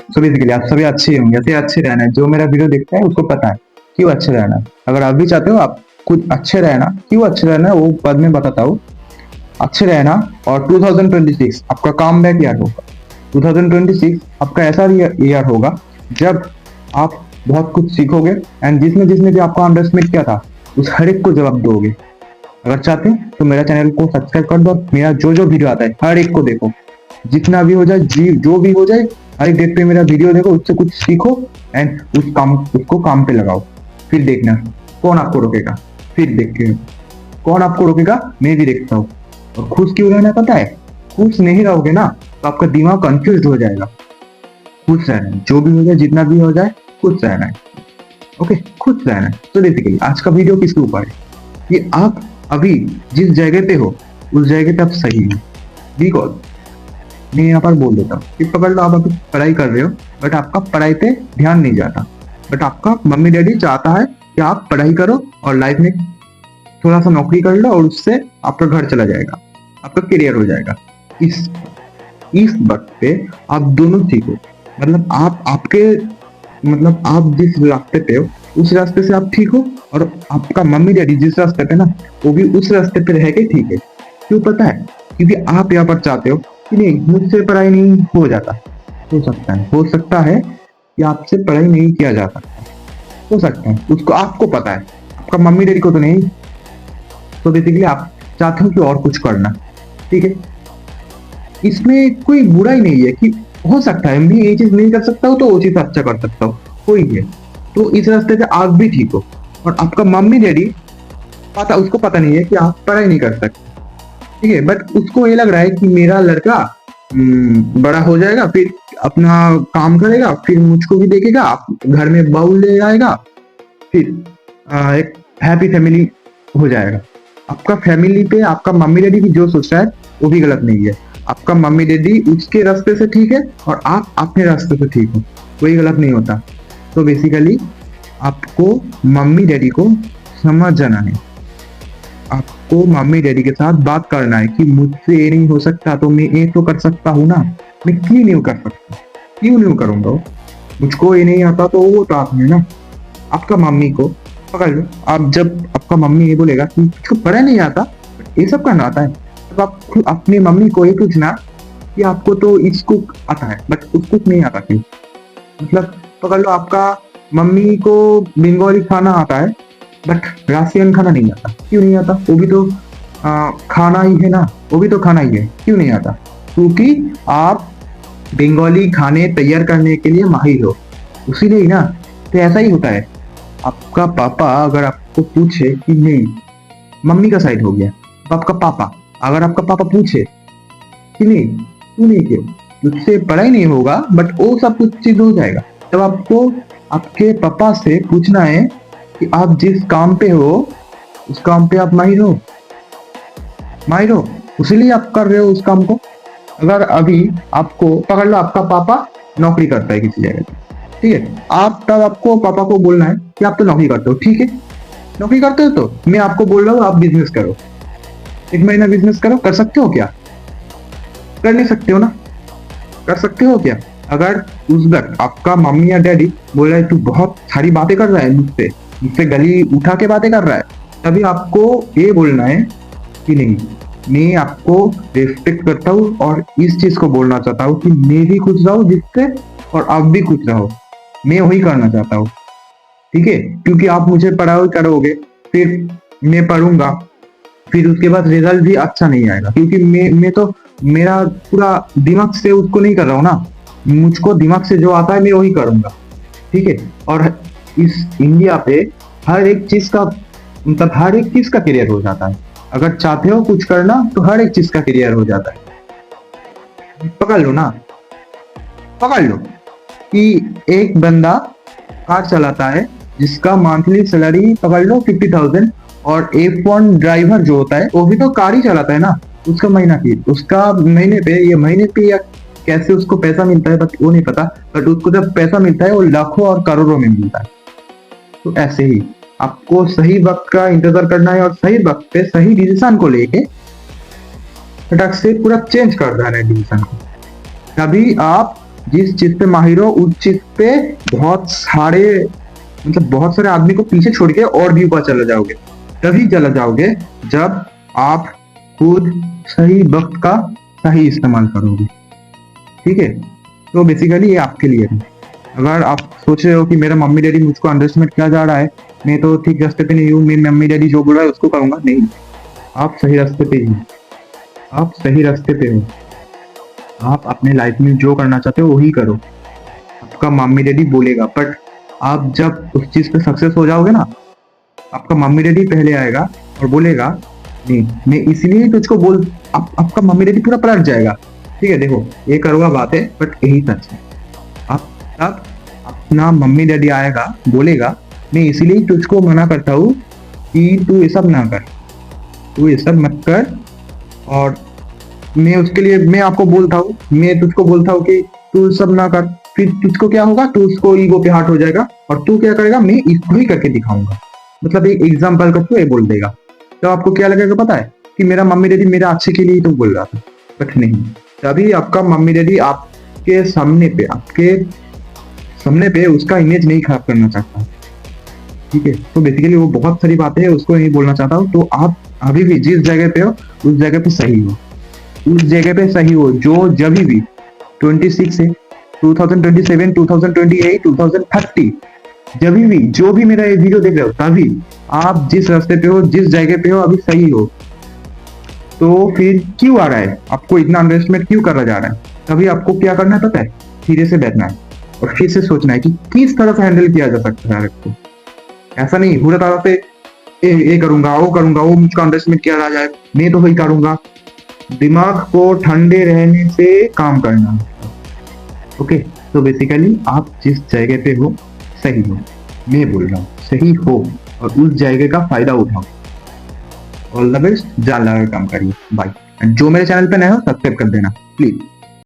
So basically आप सभी अच्छे होंगे, ऐसे अच्छे रहना है। जो मेरा वीडियो देखता है उसको पता है क्यों अच्छे रहना है। अगर आप भी चाहते हो आप कुछ अच्छे रहना, क्यों अच्छे रहना है वो बाद में बताता हूँ। अच्छे रहना। और 2026 आपका काम बैक ईयर होगा। 2026 आपका ऐसा ईयर होगा जब आप बहुत कुछ सीखोगे एंड जिसने जिसने भी आपको अंडरस्टिमेट किया था उस हर एक को जवाब दोगे। अगर चाहते हैं तो मेरा चैनल को सब्सक्राइब कर दो। मेरा जो जो वीडियो आता है हर एक को देखो, जितना भी हो जाए, जो भी हो जाए, हर एक डेट पे मेरा वीडियो देखो, उससे कुछ सीखो एंड उसको काम पे लगाओ। फिर देखना कौन आपको रोकेगा। फिर देखिए कौन आपको रोकेगा, मैं भी देखता हूँ। और खुश क्यों रहना पता है? खुश नहीं रहोगे ना तो आपका दिमाग कंफ्यूज हो जाएगा। खुश रहना है, जो भी हो जाए, जितना भी हो जाए, खुश रहना है। ओके, खुश रहना है। तो बेसिकली आज का वीडियो किसके ऊपर है कि आप अभी जिस जगह पे हो उस जगह पे आप सही हो। बिकॉज मैं यहाँ पर बोल देता हूँ कि पकड़ लो आप अभी पढ़ाई कर रहे हो बट आपका पढ़ाई पे ध्यान नहीं जाता। बट आपका मम्मी डैडी चाहता है कि आप पढ़ाई करो और लाइफ में थोड़ा सा नौकरी कर लो और उससे आपका घर चला जाएगा, आपका करियर हो जाएगा। इस इस वक्त पे आप दोनों सीखो। मतलब आप जिस रास्ते पे हो उस रास्ते से आप ठीक हो, और आपका मम्मी डैडी जिस रास्ते पे ना वो भी उस रास्ते पे रह के ठीक है। क्यों पता है? क्योंकि आप यहाँ पर चाहते हो कि नहीं मुझसे पढ़ाई नहीं हो जाता। हो सकता है कि आपसे पढ़ाई नहीं किया जा सकता। हो सकता है, उसको आपको पता है, आपका मम्मी डैडी को तो नहीं। तो बेसिकली आप चाहते हो कि और कुछ करना, ठीक है। इसमें कोई बुराई नहीं है कि हो सकता है मैं ये चीज नहीं कर सकता हूँ तो वो चीज अच्छा कर सकता हूँ, कोई है। तो इस रास्ते से आप भी ठीक हो। और आपका मम्मी डैडी उसको पता नहीं है कि आप पढ़ाई नहीं कर सकते, ठीक है। बट उसको ये लग रहा है कि मेरा लड़का बड़ा हो जाएगा, फिर अपना काम करेगा, फिर मुझको भी देखेगा, घर में बहू ले आएगा, फिर एक हैप्पी फैमिली हो जाएगा। आपका फैमिली पे आपका मम्मी डैडी भी जो सोच रहा है वो भी गलत नहीं है। आपका मम्मी डैडी उसके रास्ते से ठीक है और आप अपने रास्ते से ठीक हो, कोई गलत नहीं होता। तो बेसिकली आपको मम्मी डैडी को समझ जाना है। आपको मम्मी डैडी के साथ बात करना है कि मुझसे ये नहीं हो सकता तो मैं ये तो कर सकता हूँ ना। मैं क्यों नहीं कर सकता, क्यों नहीं करूंगा? मुझको ये नहीं आता तो वो तो आप है ना। आपका मम्मी को पकड़ लो। आप जब आपका मम्मी ये बोलेगा कि मुझको पढ़ा नहीं आता, ये सब करना आता है, तब आप अपनी मम्मी को ये पूछना कि आपको तो इसको आता है बट उसको नहीं आता क्यों। मतलब पकड़ लो आपका मम्मी को बंगाली खाना आता है बट राशियन खाना नहीं आता, क्यों नहीं आता? वो भी तो खाना ही है ना, वो भी तो खाना ही है, क्यों नहीं आता? क्योंकि आप बंगाली खाने तैयार करने के लिए माहिर हो, उसीलिए ना। तो ऐसा ही होता है। आपका पापा अगर आपको पूछे कि नहीं, मम्मी का साइड हो गया, तो आपका पापा अगर आपका पापा पूछे कि नहीं तू नहीं क्यों, तुझसे पढ़ाई नहीं होगा बट वो सब कुछ चीज हो जाएगा, तब आपको आपके पापा से पूछना है कि आप जिस काम पे हो उस काम पे आप माहिर हो, माहिर हो, इसीलिए आप कर रहे हो उस काम को। अगर अभी आपको पकड़ लो आपका पापा नौकरी करता है किसी जगह पे, ठीक है, आप तब आपको पापा को बोलना है कि आप तो नौकरी करते हो, ठीक है, नौकरी करते हो तो मैं आपको बोल रहा हूँ आप बिजनेस करो, 1 महीना बिजनेस करो। कर सकते हो क्या? कर नहीं सकते हो ना। कर सकते हो क्या? अगर उस वक्त आपका मम्मी या डैडी बोल रहा है तू बहुत सारी बातें कर रहा है, मुझसे मुझसे गली उठा के बातें कर रहा है, तभी आपको ये बोलना है कि नहीं मैं आपको रेस्पेक्ट करता हूँ और इस चीज को बोलना चाहता हूँ कि मैं भी खुश रहूं जिससे और आप भी खुश रहो, मैं वही करना चाहता हूँ, ठीक है। क्योंकि आप मुझे पढ़ाओ करोगे, फिर मैं पढ़ूंगा, फिर उसके बाद रिजल्ट भी अच्छा नहीं आएगा, क्योंकि मैं तो मेरा पूरा दिमाग से उसको नहीं कर रहा हूँ ना। मुझको दिमाग से जो आता है मैं वही करूंगा, ठीक है। और इस इंडिया पे हर एक चीज का मतलब हर एक चीज का करियर हो जाता है। अगर चाहते हो कुछ करना तो हर एक चीज का करियर हो जाता है। पकड़ लो ना, पकड़ लो कि एक बंदा कार चलाता है जिसका मंथली सैलरी पकड़ लो 50,000, और F1 ड्राइवर जो होता है वो भी तो कार ही चलाता है ना। उसका महीने पे या कैसे उसको पैसा मिलता है बट वो नहीं पता, बट उसको जब पैसा मिलता है वो लाखों और करोड़ों में मिलता है। तो ऐसे ही आपको सही वक्त का इंतजार करना है और सही वक्त पे सही डिसीजन को लेके फटक से पूरा चेंज कर देना है डिसीजन को, तभी आप जिस चीज पे माहिर हो उस चीज पे बहुत सारे मतलब बहुत सारे आदमी को पीछे छोड़ के और भी ऊपर चले जाओगे। तभी चला जाओगे जब आप खुद सही वक्त का सही इस्तेमाल करोगे। ठीक है, तो बेसिकली ये आपके लिए है। अगर आप सोच रहे हो कि मेरा मम्मी डैडी मुझको अंडरस्टैंड किया जा रहा है, मैं तो ठीक रास्ते पे नहीं हूँ, मेरी मम्मी डैडी जो बोल रहा है उसको करूंगा, नहीं, आप सही रास्ते पे ही हो। आप सही रास्ते पे हो। आप अपने लाइफ में जो करना चाहते हो वही करो। आपका मम्मी डैडी बोलेगा, बट आप जब उस चीज पे सक्सेस हो जाओगे ना, आपका मम्मी डैडी पहले आएगा और बोलेगा नहीं मैं इसलिए तुझको बोल आपका मम्मी डैडी पूरा पलट जाएगा। ठीक है, देखो ये करोगा बात है बट यही सच है। आप तब अपना मम्मी डैडी आएगा बोलेगा मैं इसलिए तुझको मना करता हूँ कि तू ये सब ना कर, तू ये सब मत कर। और मैं उसके लिए मैं आपको बोलता हूँ, मैं तुझको बोलता हूँ कि तू सब ना कर, फिर तुझको क्या होगा, तू उसको ईगो पे हार्ट हो जाएगा और तू क्या करेगा, मैं इसको ही करके दिखाऊंगा। मतलब एक एग्जाम्पल का तू ये बोल देगा, तो आपको क्या लगेगा पता है कि मेरा मम्मी डैडी मेरे अच्छे के लिए ही तो बोल रहा था, बट नहीं। तभी आपका मम्मी डैडी आपके सामने पे उसका इमेज नहीं खराब करना चाहता। ठीक है, तो बेसिकली वो बहुत सारी बातें हैं उसको नहीं बोलना चाहता हूँ। तो आप अभी भी जिस जगह पे हो उस जगह पे सही हो, उस जगह पे सही हो जो जब भी 26 है, 2027, 2028, 2030, जब भी जो भी मेरा ये वीडियो देख रहे हो तभी आप जिस रास्ते पे हो, जिस जगह पे हो अभी सही हो। तो फिर क्यों आ रहा है, आपको इतना अंडरएस्टिमेट क्यों करा जा रहा है? तभी आपको क्या करना है पता है, धीरे से बैठना है और फिर से सोचना है कि किस तरह से हैंडल किया जा सकता है आपको। ऐसा नहीं पूरा तरह से ये करूंगा वो मुझको अंडरएस्टिमेट किया जा जाए, मैं तो वही करूंगा। दिमाग को ठंडे रहने से काम करना। ओके, तो बेसिकली आप जिस जगह पे हो सही हो, मैं बोल रहा हूँ सही हो और उस जगह का फायदा उठाओ। ऑल द बेस्ट, जान लगा काम करिए, बाय। जो मेरे चैनल पे नए हो सब्सक्राइब कर देना प्लीज।